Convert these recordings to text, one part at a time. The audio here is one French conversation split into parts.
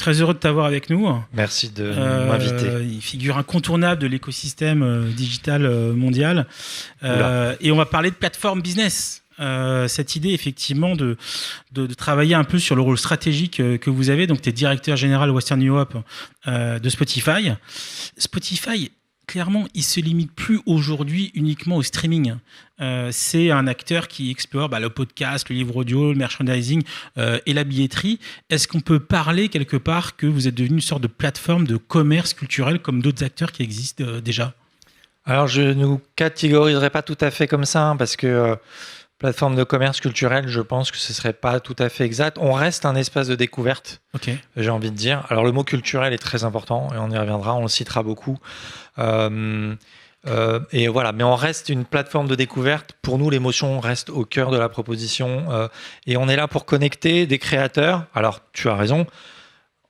Très heureux de t'avoir avec nous. Merci de m'inviter. Figure incontournable de l'écosystème digital mondial. Et on va parler de plateforme business. Cette idée effectivement de travailler un peu sur le rôle stratégique que vous avez. Donc tu es directeur général Western Europe de Spotify. Spotify, clairement, il se limite plus aujourd'hui uniquement au streaming. C'est un acteur qui explore le podcast, le livre audio, le merchandising et la billetterie. Est-ce qu'on peut parler quelque part que vous êtes devenu une sorte de plateforme de commerce culturel comme d'autres acteurs qui existent déjà ? Alors, je ne nous catégoriserai pas tout à fait comme ça, parce que plateforme de commerce culturel, je pense que ce ne serait pas tout à fait exact. On reste un espace de découverte, j'ai envie de dire. Alors, le mot culturel est très important, et on y reviendra, on le citera beaucoup. Et voilà, mais on reste une plateforme de découverte. Pour nous, l'émotion reste au cœur de la proposition. Et on est là pour connecter des créateurs. Alors, tu as raison.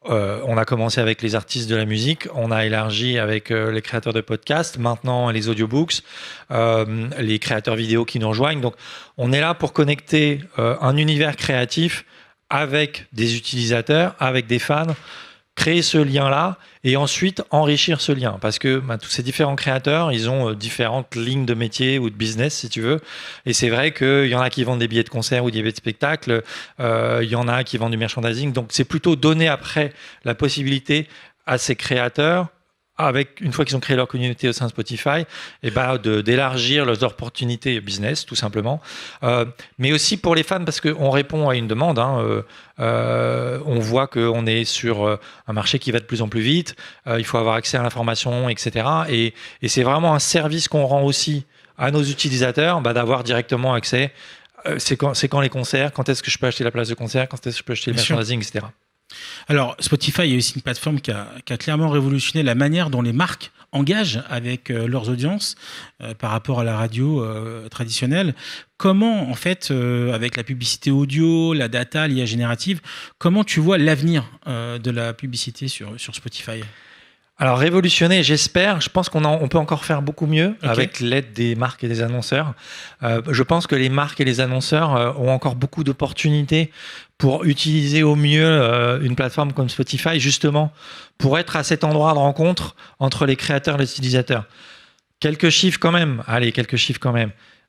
On a commencé avec les artistes de la musique, on a élargi avec les créateurs de podcasts, maintenant les audiobooks, les créateurs vidéo qui nous rejoignent. Donc, on est là pour connecter un univers créatif avec des utilisateurs, avec des fans, créer ce lien-là et ensuite enrichir ce lien. Parce que tous ces différents créateurs, ils ont différentes lignes de métier ou de business, si tu veux. Et c'est vrai qu'il y en a qui vendent des billets de concert ou des billets de spectacle. Il y en a qui vendent du merchandising. Donc, c'est plutôt donner après la possibilité à ces créateurs, une fois qu'ils ont créé leur communauté au sein de Spotify, d'élargir leurs opportunités business, tout simplement. Mais aussi pour les fans, parce qu'on répond à une demande. On voit qu'on est sur un marché qui va de plus en plus vite. Il faut avoir accès à l'information, etc. Et c'est vraiment un service qu'on rend aussi à nos utilisateurs, d'avoir directement accès. C'est quand les concerts, quand est-ce que je peux acheter la place de concert, quand est-ce que je peux acheter le merchandising, etc. Alors, Spotify est aussi une plateforme qui a clairement révolutionné la manière dont les marques engagent avec leurs audiences par rapport à la radio traditionnelle. Comment, en fait, avec la publicité audio, la data, l'IA générative, comment tu vois l'avenir de la publicité sur Spotify ? Alors, révolutionner, j'espère. Je pense qu'on peut encore faire beaucoup mieux avec l'aide des marques et des annonceurs. Je pense que les marques et les annonceurs ont encore beaucoup d'opportunités pour utiliser au mieux une plateforme comme Spotify, justement, pour être à cet endroit de rencontre entre les créateurs et les utilisateurs. Quelques chiffres quand même.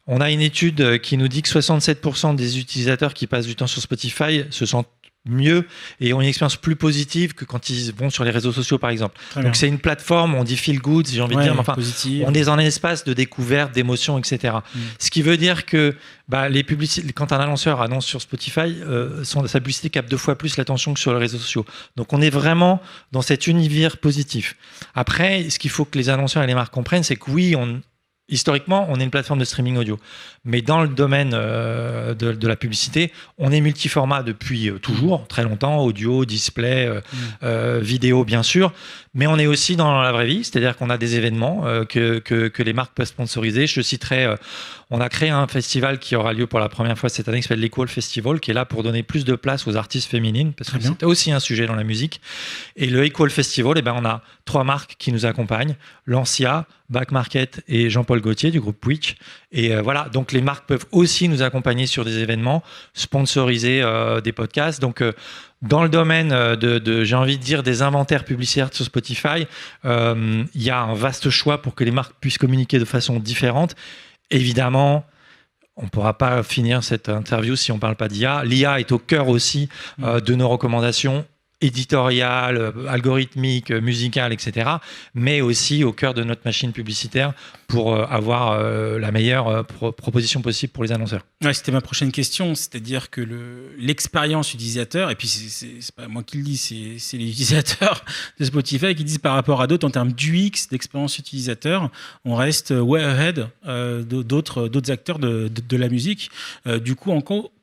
On a une étude qui nous dit que 67% des utilisateurs qui passent du temps sur Spotify se sentent mieux et ont une expérience plus positive que quand ils vont sur les réseaux sociaux, par exemple. Donc, c'est une plateforme, on dit feel good, j'ai envie de dire, mais enfin, on est dans un espace de découverte, d'émotion, etc. Ce qui veut dire que les publicités, quand un annonceur annonce sur Spotify, sa publicité capte 2 fois plus l'attention que sur les réseaux sociaux. Donc, on est vraiment dans cet univers positif. Après, ce qu'il faut que les annonceurs et les marques comprennent, c'est que oui, historiquement, on est une plateforme de streaming audio. Mais dans le domaine de la publicité, on est multiformat depuis toujours, très longtemps, audio, display, vidéo, bien sûr. Mais on est aussi dans la vraie vie, c'est-à-dire qu'on a des événements que les marques peuvent sponsoriser. Je citerai, on a créé un festival qui aura lieu pour la première fois cette année, qui s'appelle l'Equal Festival, qui est là pour donner plus de place aux artistes féminines, parce que c'est aussi un sujet dans la musique. Et le Equal Festival, on a 3 marques qui nous accompagnent, Lancia, Back Market et Jean-Paul Gaultier du groupe Which. Et voilà, donc les marques peuvent aussi nous accompagner sur des événements, sponsoriser des podcasts. Donc, dans le domaine j'ai envie de dire, des inventaires publicitaires sur Spotify, il y a un vaste choix pour que les marques puissent communiquer de façon différente. Évidemment, on ne pourra pas finir cette interview si on ne parle pas d'IA. L'IA est au cœur aussi de nos recommandations éditoriales, algorithmiques, musicales, etc., mais aussi au cœur de notre machine publicitaire pour avoir la meilleure proposition possible pour les annonceurs. Ouais, c'était ma prochaine question, c'est-à-dire que l'expérience utilisateur, et puis c'est pas moi qui le dis, c'est les utilisateurs de Spotify qui disent par rapport à d'autres en termes d'UX, d'expérience utilisateur, on reste way ahead d'autres acteurs de la musique. Du coup,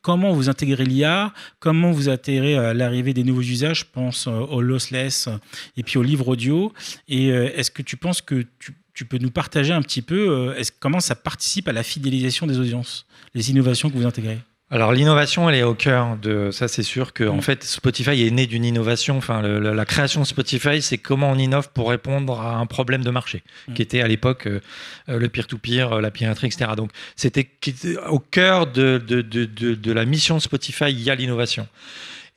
comment vous intégrez l'IA, comment vous intégrez l'arrivée des nouveaux usages, je pense au lossless et puis au livre audio, et est-ce que tu penses que tu peux nous partager un petit peu comment ça participe à la fidélisation des audiences, les innovations que vous intégrez? Alors l'innovation, elle est au cœur de ça, c'est sûr que en fait Spotify est né d'une innovation. Enfin, la création de Spotify, c'est comment on innove pour répondre à un problème de marché qui était à l'époque le peer-to-peer, la piraterie, etc. Donc c'était au cœur de la mission de Spotify, il y a l'innovation.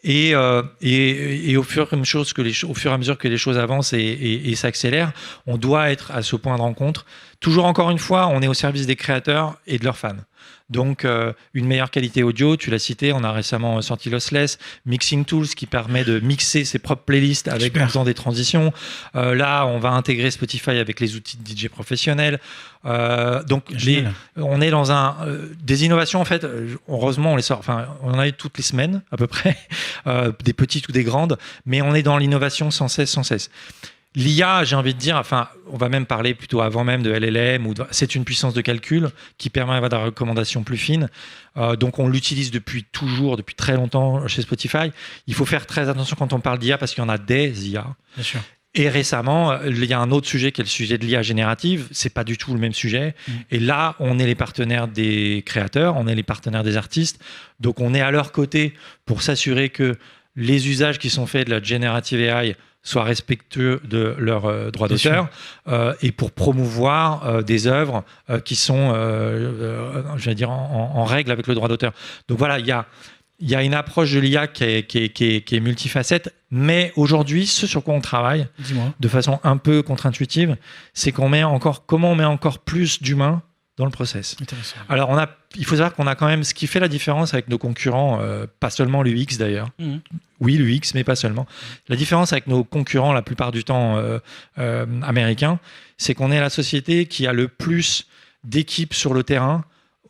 Et au fur et à mesure que les choses avancent et s'accélèrent, on doit être à ce point de rencontre. Toujours encore une fois, on est au service des créateurs et de leurs fans. Donc, une meilleure qualité audio, tu l'as cité, on a récemment sorti Lossless, Mixing Tools qui permet de mixer ses propres playlists en faisant des transitions. Là, on va intégrer Spotify avec les outils de DJ professionnels. Donc, on est dans des innovations, en fait, heureusement, on les sort, enfin, on en a eu toutes les semaines, à peu près, des petites ou des grandes, mais on est dans l'innovation sans cesse. L'IA, j'ai envie de dire, enfin, on va même parler plutôt avant même de LLM, c'est une puissance de calcul qui permet d'avoir des recommandations plus fines. Donc, on l'utilise depuis très longtemps chez Spotify. Il faut faire très attention quand on parle d'IA parce qu'il y en a des IA. Bien sûr. Et récemment, il y a un autre sujet qui est le sujet de l'IA générative. C'est pas du tout le même sujet. Et là, on est les partenaires des créateurs, on est les partenaires des artistes. Donc, on est à leur côté pour s'assurer que les usages qui sont faits de la generative AI soient respectueux de leurs droits d'auteur et pour promouvoir des œuvres qui sont, je vais dire, en règle avec le droit d'auteur. Donc voilà, il y a une approche de l'IA qui est multifacette, mais aujourd'hui, ce sur quoi on travaille, de façon un peu contre-intuitive, c'est comment on met encore plus d'humains dans le process. Alors, il faut savoir qu'on a quand même ce qui fait la différence avec nos concurrents, pas seulement l'UX d'ailleurs. Oui, l'UX, mais pas seulement. La différence avec nos concurrents, la plupart du temps américains, c'est qu'on est la société qui a le plus d'équipes sur le terrain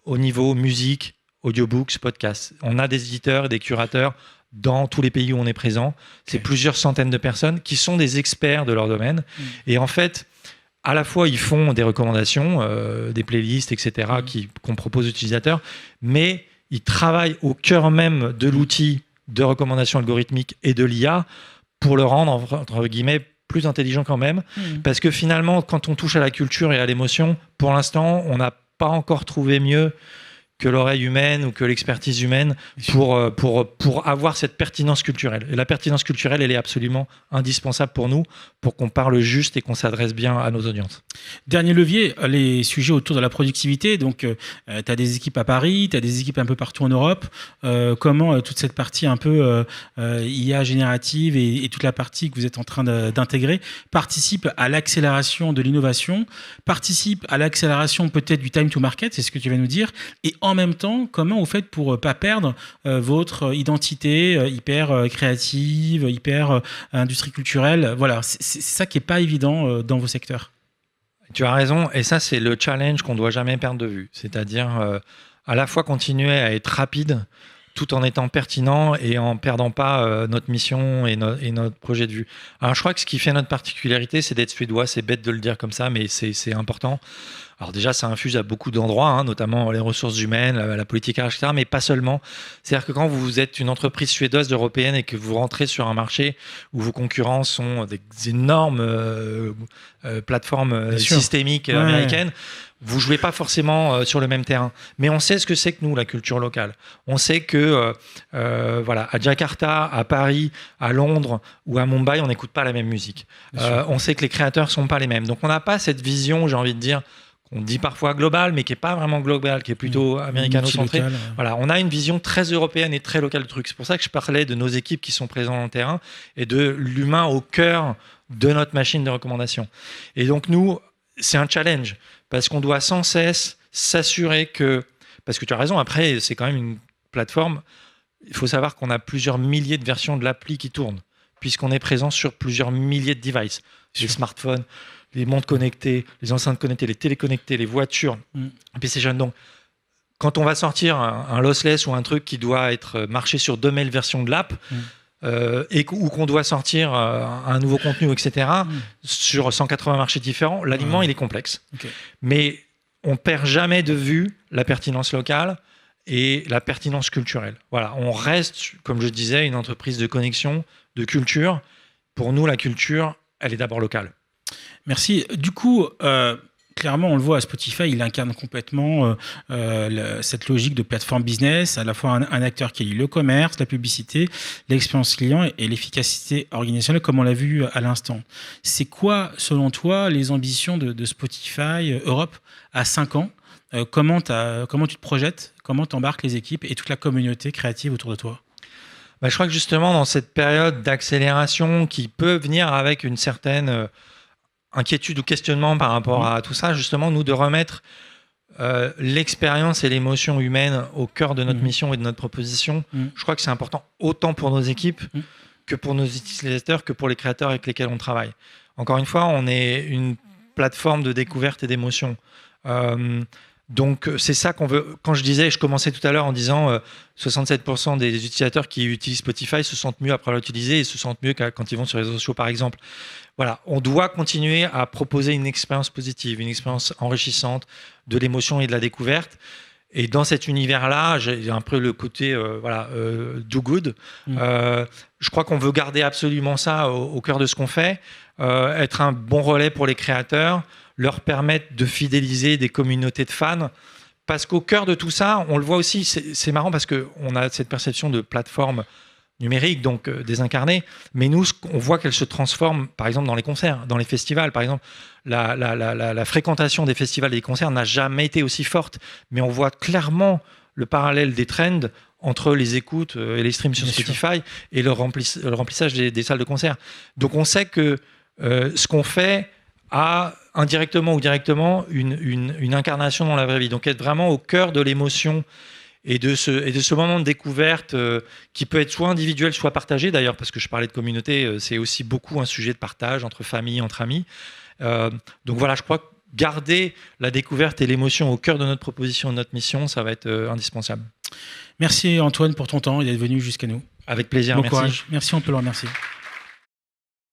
au niveau musique, audiobooks, podcasts. On a des éditeurs et des curateurs dans tous les pays où on est présent. C'est plusieurs centaines de personnes qui sont des experts de leur domaine. Et en fait, à la fois, ils font des recommandations, des playlists, etc., qu'on propose aux utilisateurs, mais ils travaillent au cœur même de l'outil de recommandation algorithmique et de l'IA pour le rendre, entre guillemets, plus intelligent quand même. Parce que finalement, quand on touche à la culture et à l'émotion, pour l'instant, on n'a pas encore trouvé mieux que l'oreille humaine ou que l'expertise humaine pour avoir cette pertinence culturelle. Et la pertinence culturelle, elle est absolument indispensable pour nous, pour qu'on parle juste et qu'on s'adresse bien à nos audiences. Dernier levier, les sujets autour de la productivité. Donc, tu as des équipes à Paris, tu as des équipes un peu partout en Europe. Comment toute cette partie un peu IA générative et toute la partie que vous êtes en train d'intégrer participe à l'accélération de l'innovation, participe à l'accélération peut-être du time to market, c'est ce que tu vas nous dire, et en même temps, comment vous faites pour ne pas perdre votre identité hyper créative, hyper industrie culturelle? Voilà, c'est ça qui n'est pas évident dans vos secteurs. Tu as raison, et ça, c'est le challenge qu'on ne doit jamais perdre de vue. C'est-à-dire à la fois continuer à être rapide tout en étant pertinent et en ne perdant pas notre mission et notre projet de vue. Alors, je crois que ce qui fait notre particularité, c'est d'être suédois. C'est bête de le dire comme ça, mais c'est important. Alors déjà, ça infuse à beaucoup d'endroits, notamment les ressources humaines, la politique, etc., mais pas seulement. C'est-à-dire que quand vous êtes une entreprise suédoise, européenne, et que vous rentrez sur un marché où vos concurrents sont des énormes plateformes systémiques américaines, vous jouez pas forcément sur le même terrain. Mais on sait ce que c'est que nous, la culture locale. On sait que voilà, à Jakarta, à Paris, à Londres ou à Mumbai, on n'écoute pas la même musique. On sait que les créateurs sont pas les mêmes. Donc on n'a pas cette vision, j'ai envie de dire, qu'on dit parfois globale, mais qui n'est pas vraiment globale, qui est plutôt américano-centrée. Voilà, on a une vision très européenne et très locale du truc. C'est pour ça que je parlais de nos équipes qui sont présentes dans le terrain et de l'humain au cœur de notre machine de recommandation. Et donc nous, c'est un challenge parce qu'on doit sans cesse s'assurer que... Parce que tu as raison, après, c'est quand même une plateforme. Il faut savoir qu'on a plusieurs milliers de versions de l'appli qui tournent, puisqu'on est présent sur plusieurs milliers de devices. Les smartphones, les montres connectées, les enceintes connectées, les téléconnectées, les voitures, PlayStation. Donc, quand on va sortir un lossless ou un truc qui doit être marché sur 2000 versions de l'app, ou qu'on doit sortir un nouveau contenu, etc., sur 180 marchés différents, l'alignement, il est complexe. Mais on ne perd jamais de vue la pertinence locale et la pertinence culturelle. Voilà, on reste, comme je disais, une entreprise de connexion, de culture. Pour nous, la culture, elle est d'abord locale. Merci. Du coup, clairement, on le voit à Spotify, il incarne complètement cette logique de plateforme business, à la fois un acteur qui est le commerce, la publicité, l'expérience client et l'efficacité organisationnelle, comme on l'a vu à l'instant. C'est quoi, selon toi, les ambitions de Spotify Europe à 5 ans? Comment tu te projettes? Comment tu embarques les équipes et toute la communauté créative autour de toi? Je crois que justement, dans cette période d'accélération qui peut venir avec une certaine inquiétude ou questionnement par rapport à tout ça, justement, nous, de remettre l'expérience et l'émotion humaine au cœur de notre mission et de notre proposition, je crois que c'est important autant pour nos équipes que pour nos utilisateurs, que pour les créateurs avec lesquels on travaille. Encore une fois, on est une plateforme de découverte et d'émotion. Donc, c'est ça qu'on veut. Quand je commençais tout à l'heure en disant 67% des utilisateurs qui utilisent Spotify se sentent mieux après l'utiliser et se sentent mieux quand ils vont sur les réseaux sociaux, par exemple. Voilà, on doit continuer à proposer une expérience positive, une expérience enrichissante de l'émotion et de la découverte. Et dans cet univers-là, j'ai un peu le côté do good. Je crois qu'on veut garder absolument ça au cœur de ce qu'on fait, être un bon relais pour les créateurs, leur permettre de fidéliser des communautés de fans. Parce qu'au cœur de tout ça, on le voit aussi, c'est marrant parce qu'on a cette perception de plateforme numérique, donc désincarnée, mais nous, on voit qu'elle se transforme, par exemple, dans les concerts, dans les festivals. Par exemple, la fréquentation des festivals et des concerts n'a jamais été aussi forte, mais on voit clairement le parallèle des trends entre les écoutes et les streams sur Spotify et le remplissage des salles de concert. Donc on sait que ce qu'on fait a indirectement ou directement une incarnation dans la vraie vie. Donc être vraiment au cœur de l'émotion et de ce moment de découverte qui peut être soit individuel, soit partagé d'ailleurs, parce que je parlais de communauté, c'est aussi beaucoup un sujet de partage entre familles, entre amis. Donc voilà, je crois que garder la découverte et l'émotion au cœur de notre proposition, de notre mission, ça va être indispensable. Merci Antoine pour ton temps et d'être venu jusqu'à nous. Avec plaisir, bon merci. Courage. Merci, on peut le remercier.